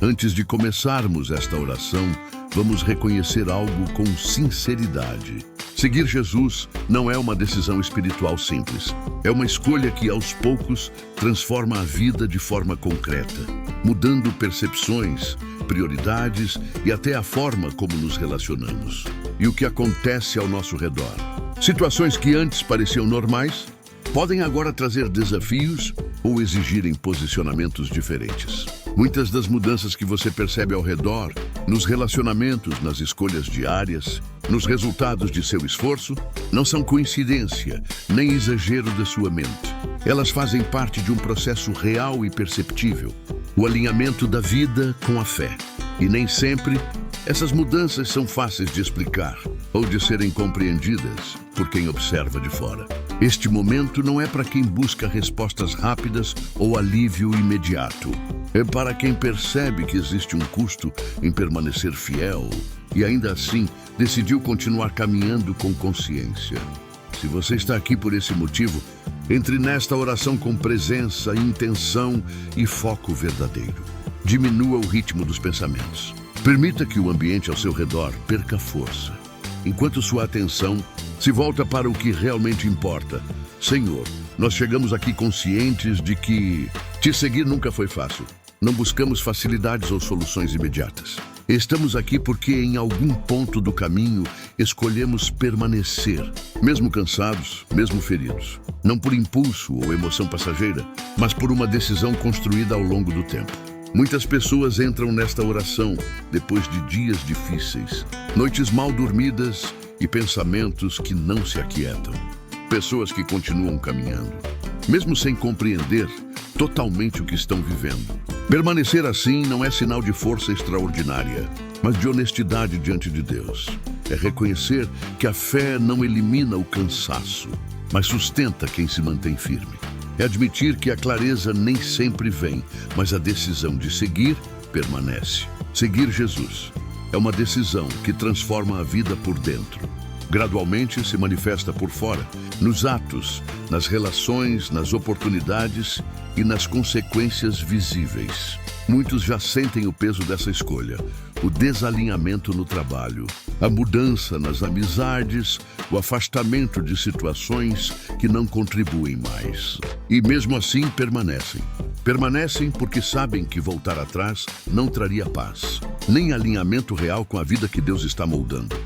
Antes de começarmos esta oração, vamos reconhecer algo com sinceridade. Seguir Jesus não é uma decisão espiritual simples. É uma escolha que, aos poucos, transforma a vida de forma concreta, mudando percepções, prioridades e até a forma como nos relacionamos. E o que acontece ao nosso redor? Situações que antes pareciam normais podem agora trazer desafios ou exigirem posicionamentos diferentes. Muitas das mudanças que você percebe ao redor, nos relacionamentos, nas escolhas diárias, nos resultados de seu esforço, não são coincidência, nem exagero da sua mente. Elas fazem parte de um processo real e perceptível, o alinhamento da vida com a fé. E nem sempre essas mudanças são fáceis de explicar ou de serem compreendidas por quem observa de fora. Este momento não é para quem busca respostas rápidas ou alívio imediato. É para quem percebe que existe um custo em permanecer fiel e ainda assim decidiu continuar caminhando com consciência. Se você está aqui por esse motivo, entre nesta oração com presença, intenção e foco verdadeiro. Diminua o ritmo dos pensamentos. Permita que o ambiente ao seu redor perca força, enquanto sua atenção se volta para o que realmente importa. Senhor, nós chegamos aqui conscientes de que te seguir nunca foi fácil. Não buscamos facilidades ou soluções imediatas. Estamos aqui porque em algum ponto do caminho escolhemos permanecer, mesmo cansados, mesmo feridos. Não por impulso ou emoção passageira, mas por uma decisão construída ao longo do tempo. Muitas pessoas entram nesta oração depois de dias difíceis, noites mal dormidas e pensamentos que não se aquietam. Pessoas que continuam caminhando, mesmo sem compreender totalmente o que estão vivendo. Permanecer assim não é sinal de força extraordinária, mas de honestidade diante de Deus. É reconhecer que a fé não elimina o cansaço, mas sustenta quem se mantém firme. É admitir que a clareza nem sempre vem, mas a decisão de seguir permanece. Seguir Jesus é uma decisão que transforma a vida por dentro. Gradualmente se manifesta por fora, nos atos, nas relações, nas oportunidades e nas consequências visíveis. Muitos já sentem o peso dessa escolha, o desalinhamento no trabalho, a mudança nas amizades, o afastamento de situações que não contribuem mais. E mesmo assim permanecem. Permanecem porque sabem que voltar atrás não traria paz, nem alinhamento real com a vida que Deus está moldando.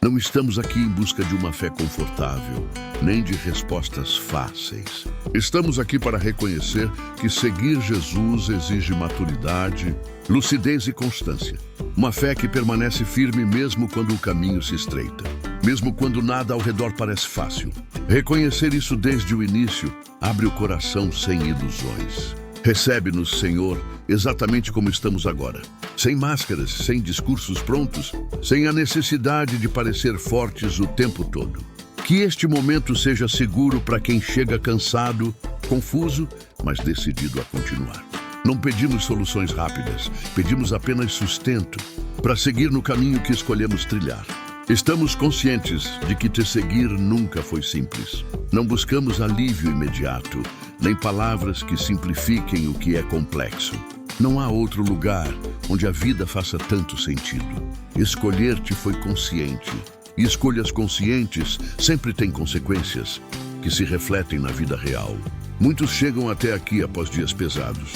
Não estamos aqui em busca de uma fé confortável, nem de respostas fáceis. Estamos aqui para reconhecer que seguir Jesus exige maturidade, lucidez e constância. Uma fé que permanece firme mesmo quando o caminho se estreita, mesmo quando nada ao redor parece fácil. Reconhecer isso desde o início abre o coração sem ilusões. Recebe-nos, Senhor, exatamente como estamos agora. Sem máscaras, sem discursos prontos, sem a necessidade de parecer fortes o tempo todo. Que este momento seja seguro para quem chega cansado, confuso, mas decidido a continuar. Não pedimos soluções rápidas, pedimos apenas sustento para seguir no caminho que escolhemos trilhar. Estamos conscientes de que te seguir nunca foi simples. Não buscamos alívio imediato, nem palavras que simplifiquem o que é complexo. Não há outro lugar onde a vida faça tanto sentido. Escolher-te foi consciente, e escolhas conscientes sempre têm consequências que se refletem na vida real. Muitos chegam até aqui após dias pesados,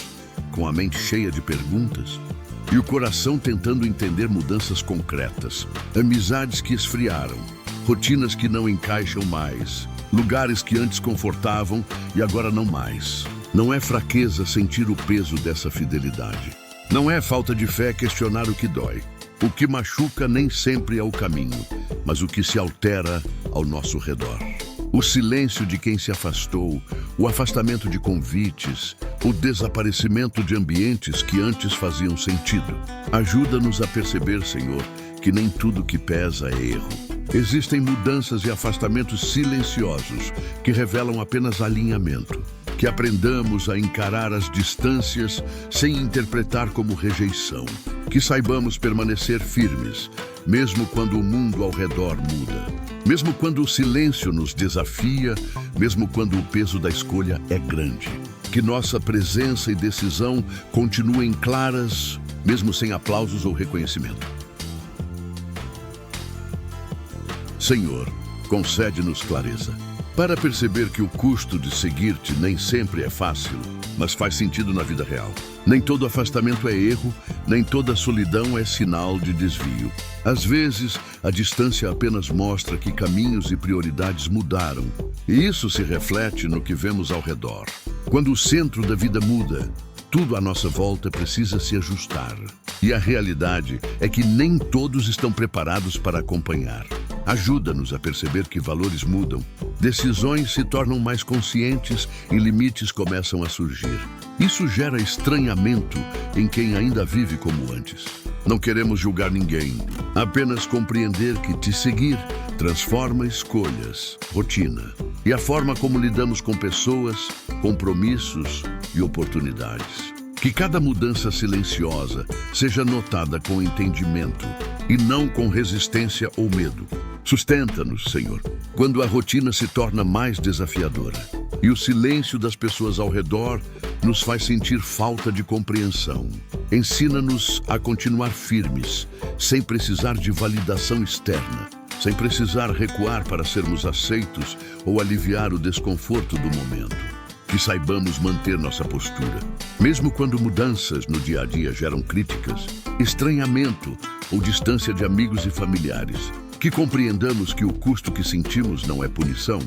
com a mente cheia de perguntas e o coração tentando entender mudanças concretas, amizades que esfriaram, rotinas que não encaixam mais, lugares que antes confortavam e agora não mais. Não é fraqueza sentir o peso dessa fidelidade. Não é falta de fé questionar o que dói. O que machuca nem sempre é o caminho, mas o que se altera ao nosso redor. O silêncio de quem se afastou, o afastamento de convites, o desaparecimento de ambientes que antes faziam sentido. Ajuda-nos a perceber, Senhor, que nem tudo que pesa é erro. Existem mudanças e afastamentos silenciosos que revelam apenas alinhamento. Que aprendamos a encarar as distâncias sem interpretar como rejeição. Que saibamos permanecer firmes, mesmo quando o mundo ao redor muda. Mesmo quando o silêncio nos desafia, mesmo quando o peso da escolha é grande. Que nossa presença e decisão continuem claras, mesmo sem aplausos ou reconhecimento. Senhor, concede-nos clareza para perceber que o custo de seguir-te nem sempre é fácil, mas faz sentido na vida real. Nem todo afastamento é erro, nem toda solidão é sinal de desvio. Às vezes, a distância apenas mostra que caminhos e prioridades mudaram, e isso se reflete no que vemos ao redor. Quando o centro da vida muda, tudo à nossa volta precisa se ajustar. E a realidade é que nem todos estão preparados para acompanhar. Ajuda-nos a perceber que valores mudam, decisões se tornam mais conscientes e limites começam a surgir. Isso gera estranhamento em quem ainda vive como antes. Não queremos julgar ninguém, apenas compreender que te seguir transforma escolhas, rotina e a forma como lidamos com pessoas, compromissos e oportunidades. Que cada mudança silenciosa seja notada com entendimento e não com resistência ou medo. Sustenta-nos, Senhor, quando a rotina se torna mais desafiadora e o silêncio das pessoas ao redor nos faz sentir falta de compreensão. Ensina-nos a continuar firmes, sem precisar de validação externa, sem precisar recuar para sermos aceitos ou aliviar o desconforto do momento. Que saibamos manter nossa postura, mesmo quando mudanças no dia a dia geram críticas, estranhamento ou distância de amigos e familiares. Que compreendamos que o custo que sentimos não é punição,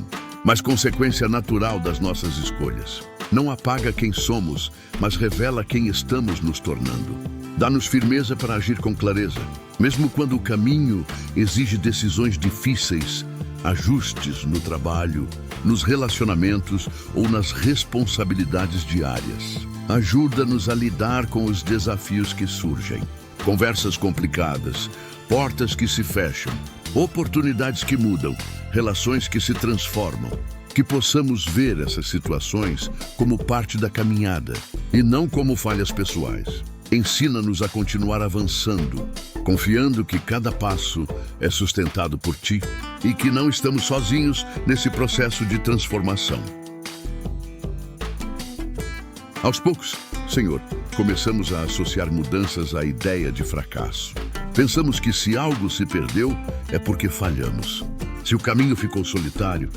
mas consequência natural das nossas escolhas. Não apaga quem somos, mas revela quem estamos nos tornando. Dá-nos firmeza para agir com clareza, mesmo quando o caminho exige decisões difíceis, ajustes no trabalho, nos relacionamentos ou nas responsabilidades diárias. Ajuda-nos a lidar com os desafios que surgem. Conversas complicadas, portas que se fecham, oportunidades que mudam, relações que se transformam. Que possamos ver essas situações como parte da caminhada e não como falhas pessoais. Ensina-nos a continuar avançando, confiando que cada passo é sustentado por Ti e que não estamos sozinhos nesse processo de transformação. Aos poucos, Senhor, começamos a associar mudanças à ideia de fracasso. Pensamos que se algo se perdeu, é porque falhamos. Se o caminho ficou solitário,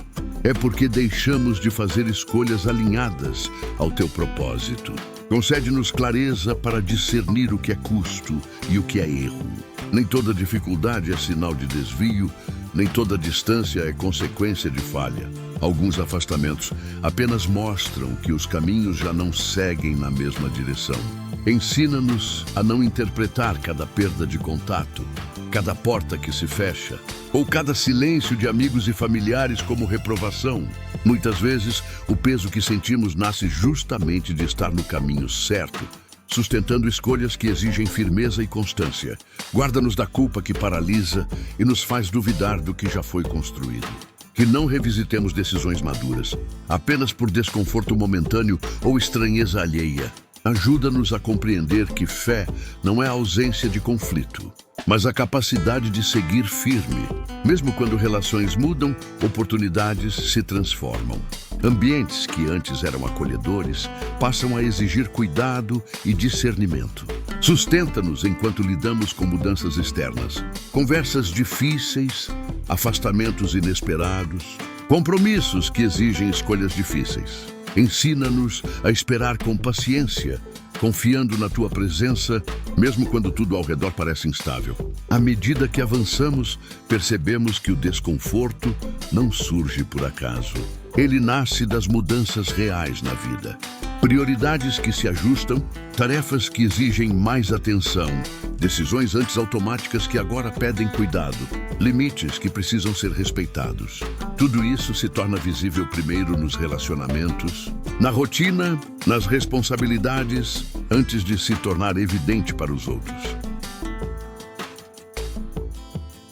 é porque deixamos de fazer escolhas alinhadas ao Teu propósito. Concede-nos clareza para discernir o que é custo e o que é erro. Nem toda dificuldade é sinal de desvio, nem toda distância é consequência de falha. Alguns afastamentos apenas mostram que os caminhos já não seguem na mesma direção. Ensina-nos a não interpretar cada perda de contato, cada porta que se fecha, ou cada silêncio de amigos e familiares como reprovação. Muitas vezes, o peso que sentimos nasce justamente de estar no caminho certo, sustentando escolhas que exigem firmeza e constância. Guarda-nos da culpa que paralisa e nos faz duvidar do que já foi construído. Que não revisitemos decisões maduras, apenas por desconforto momentâneo ou estranheza alheia. Ajuda-nos a compreender que fé não é a ausência de conflito, mas a capacidade de seguir firme. Mesmo quando relações mudam, oportunidades se transformam. Ambientes que antes eram acolhedores passam a exigir cuidado e discernimento. Sustenta-nos enquanto lidamos com mudanças externas, conversas difíceis, afastamentos inesperados, compromissos que exigem escolhas difíceis. Ensina-nos a esperar com paciência, confiando na Tua presença, mesmo quando tudo ao redor parece instável. À medida que avançamos, percebemos que o desconforto não surge por acaso. Ele nasce das mudanças reais na vida. Prioridades que se ajustam, tarefas que exigem mais atenção, decisões antes automáticas que agora pedem cuidado, limites que precisam ser respeitados. Tudo isso se torna visível primeiro nos relacionamentos, na rotina, nas responsabilidades, antes de se tornar evidente para os outros.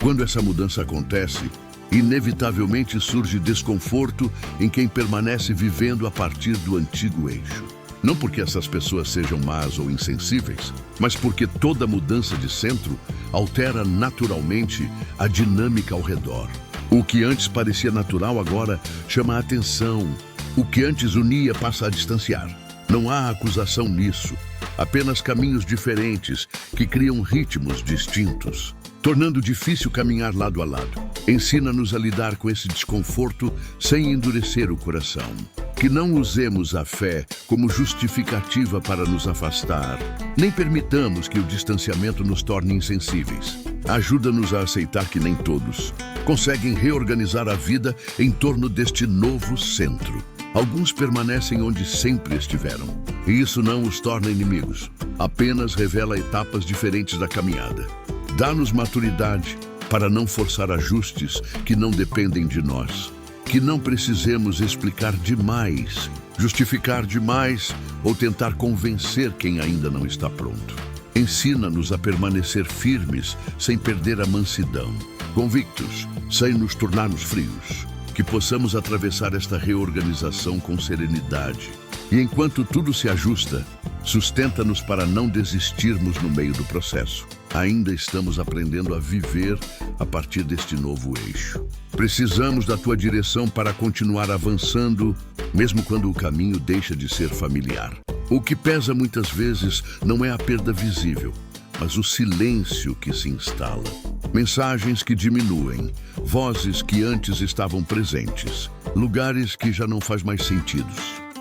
Quando essa mudança acontece, inevitavelmente surge desconforto em quem permanece vivendo a partir do antigo eixo. Não porque essas pessoas sejam más ou insensíveis, mas porque toda mudança de centro altera naturalmente a dinâmica ao redor. O que antes parecia natural agora chama a atenção. O que antes unia passa a distanciar. Não há acusação nisso, apenas caminhos diferentes que criam ritmos distintos, tornando difícil caminhar lado a lado. Ensina-nos a lidar com esse desconforto sem endurecer o coração. Que não usemos a fé como justificativa para nos afastar, nem permitamos que o distanciamento nos torne insensíveis. Ajuda-nos a aceitar que nem todos conseguem reorganizar a vida em torno deste novo centro. Alguns permanecem onde sempre estiveram, e isso não os torna inimigos, apenas revela etapas diferentes da caminhada. Dá-nos maturidade para não forçar ajustes que não dependem de nós. Que não precisemos explicar demais, justificar demais ou tentar convencer quem ainda não está pronto. Ensina-nos a permanecer firmes sem perder a mansidão, convictos sem nos tornarmos frios. Que possamos atravessar esta reorganização com serenidade. E enquanto tudo se ajusta, sustenta-nos para não desistirmos no meio do processo. Ainda estamos aprendendo a viver a partir deste novo eixo. Precisamos da tua direção para continuar avançando, mesmo quando o caminho deixa de ser familiar. O que pesa muitas vezes não é a perda visível, mas o silêncio que se instala. Mensagens que diminuem, vozes que antes estavam presentes, lugares que já não faz mais sentido.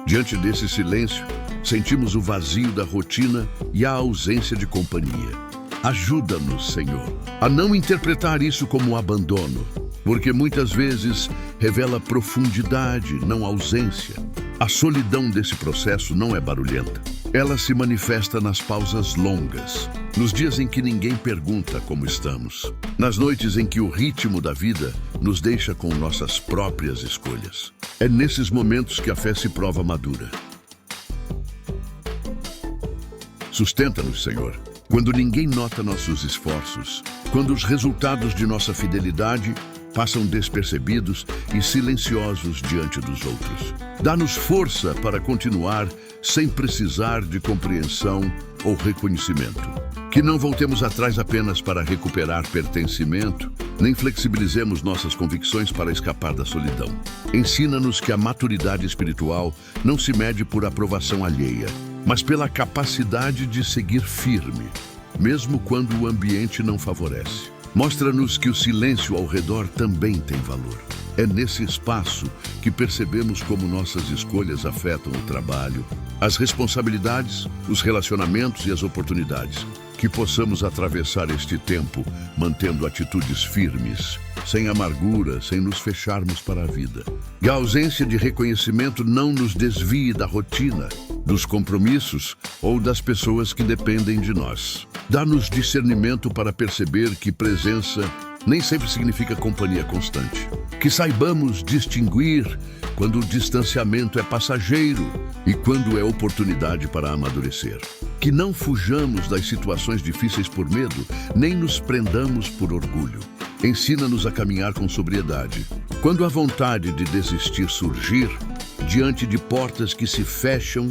Diante desse silêncio, sentimos o vazio da rotina e a ausência de companhia. Ajuda-nos, Senhor, a não interpretar isso como abandono, porque muitas vezes revela profundidade, não ausência. A solidão desse processo não é barulhenta. Ela se manifesta nas pausas longas, nos dias em que ninguém pergunta como estamos, nas noites em que o ritmo da vida nos deixa com nossas próprias escolhas. É nesses momentos que a fé se prova madura. Sustenta-nos, Senhor, quando ninguém nota nossos esforços, quando os resultados de nossa fidelidade passam despercebidos e silenciosos diante dos outros. Dá-nos força para continuar sem precisar de compreensão ou reconhecimento. Que não voltemos atrás apenas para recuperar pertencimento, nem flexibilizemos nossas convicções para escapar da solidão. Ensina-nos que a maturidade espiritual não se mede por aprovação alheia, mas pela capacidade de seguir firme, mesmo quando o ambiente não favorece. Mostra-nos que o silêncio ao redor também tem valor. É nesse espaço que percebemos como nossas escolhas afetam o trabalho, as responsabilidades, os relacionamentos e as oportunidades. Que possamos atravessar este tempo mantendo atitudes firmes, sem amargura, sem nos fecharmos para a vida. E a ausência de reconhecimento não nos desvie da rotina, dos compromissos ou das pessoas que dependem de nós. Dá-nos discernimento para perceber que presença nem sempre significa companhia constante. Que saibamos distinguir quando o distanciamento é passageiro e quando é oportunidade para amadurecer. Que não fujamos das situações difíceis por medo, nem nos prendamos por orgulho. Ensina-nos a caminhar com sobriedade. Quando a vontade de desistir surgir, diante de portas que se fecham,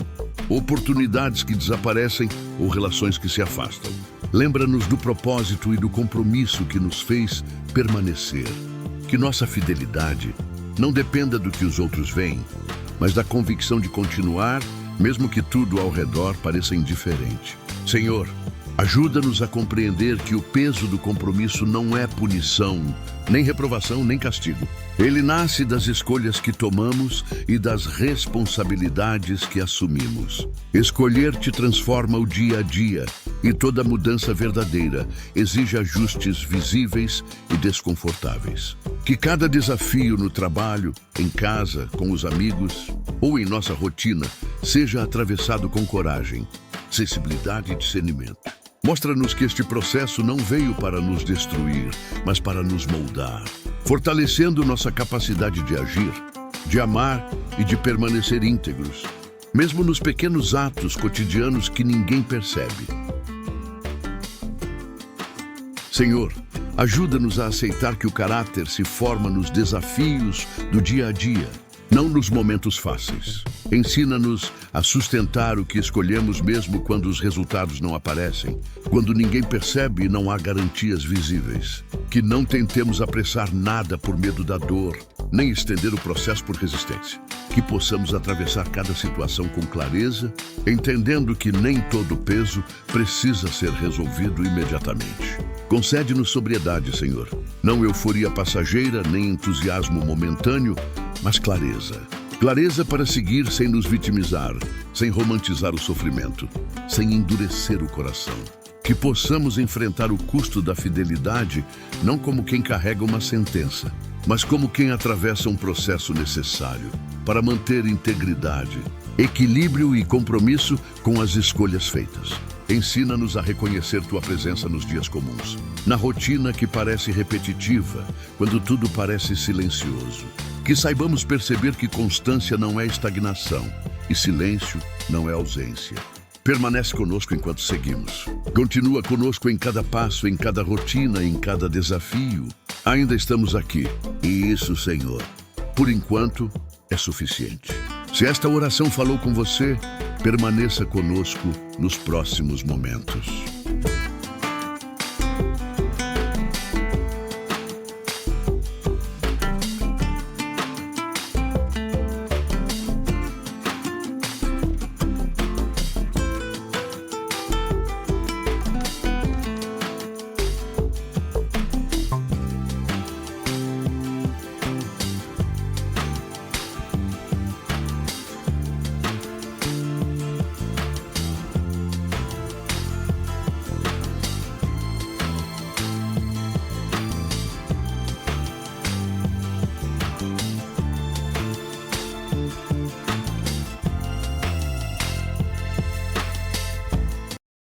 oportunidades que desaparecem ou relações que se afastam. Lembra-nos do propósito e do compromisso que nos fez permanecer. Que nossa fidelidade não dependa do que os outros veem, mas da convicção de continuar, mesmo que tudo ao redor pareça indiferente. Senhor, ajuda-nos a compreender que o peso do compromisso não é punição, nem reprovação, nem castigo. Ele nasce das escolhas que tomamos e das responsabilidades que assumimos. Escolher te transforma o dia a dia, e toda mudança verdadeira exige ajustes visíveis e desconfortáveis. Que cada desafio no trabalho, em casa, com os amigos ou em nossa rotina seja atravessado com coragem, sensibilidade e discernimento. Mostra-nos que este processo não veio para nos destruir, mas para nos moldar, fortalecendo nossa capacidade de agir, de amar e de permanecer íntegros, mesmo nos pequenos atos cotidianos que ninguém percebe. Senhor, ajuda-nos a aceitar que o caráter se forma nos desafios do dia a dia, não nos momentos fáceis. Ensina-nos a sustentar o que escolhemos mesmo quando os resultados não aparecem, quando ninguém percebe e não há garantias visíveis. Que não tentemos apressar nada por medo da dor, nem estender o processo por resistência. Que possamos atravessar cada situação com clareza, entendendo que nem todo peso precisa ser resolvido imediatamente. Concede-nos sobriedade, Senhor. Não euforia passageira, nem entusiasmo momentâneo, mas clareza. Clareza para seguir sem nos vitimizar, sem romantizar o sofrimento, sem endurecer o coração. Que possamos enfrentar o custo da fidelidade não como quem carrega uma sentença, mas como quem atravessa um processo necessário para manter integridade, equilíbrio e compromisso com as escolhas feitas. Ensina-nos a reconhecer Tua presença nos dias comuns, na rotina que parece repetitiva, quando tudo parece silencioso. Que saibamos perceber que constância não é estagnação e silêncio não é ausência. Permanece conosco enquanto seguimos. Continua conosco em cada passo, em cada rotina, em cada desafio. Ainda estamos aqui. E isso, Senhor, por enquanto, é suficiente. Se esta oração falou com você, permaneça conosco nos próximos momentos.